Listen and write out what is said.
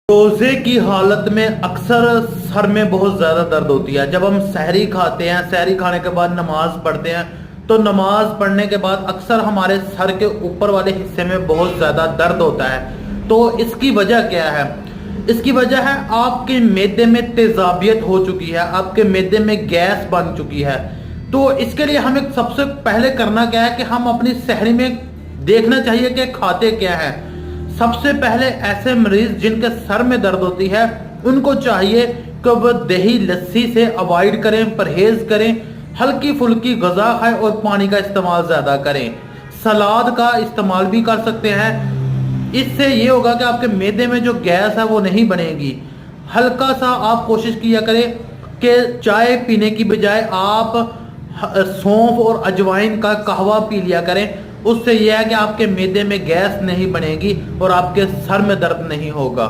रोजे की हालत में अक्सर सर में बहुत ज़्यादा दर्द होती है। जब हम सहरी खाते हैं, सहरी खाने के बाद नमाज पढ़ते हैं, तो नमाज पढ़ने के बाद अक्सर हमारे सर के ऊपर वाले हिस्से में बहुत ज़्यादा दर्द होता है। तो इसकी वजह क्या है? इसकी वजह है आपके मैदे में तेजाबियत हो चुकी है, आपके मैदे में गैस बन चुकी है। तो इसके लिए हमें सबसे पहले करना क्या है कि हम अपनी सहरी में देखना चाहिए कि खाते क्या है। सबसे पहले ऐसे मरीज जिनके सर में दर्द होती है उनको चाहिए कि वह दही लस्सी से अवॉइड करें, परहेज करें, हल्की फुल्की गज़ा खाएं और पानी का इस्तेमाल ज़्यादा करें। सलाद का इस्तेमाल भी कर सकते हैं। इससे ये होगा कि आपके मैदे में जो गैस है वो नहीं बनेगी। हल्का सा आप कोशिश किया करें कि चाय पीने की बजाय आप सौंफ और अजवाइन का कहवा पी लिया करें। उससे यह है कि आपके मैदे में गैस नहीं बनेगी और आपके सर में दर्द नहीं होगा।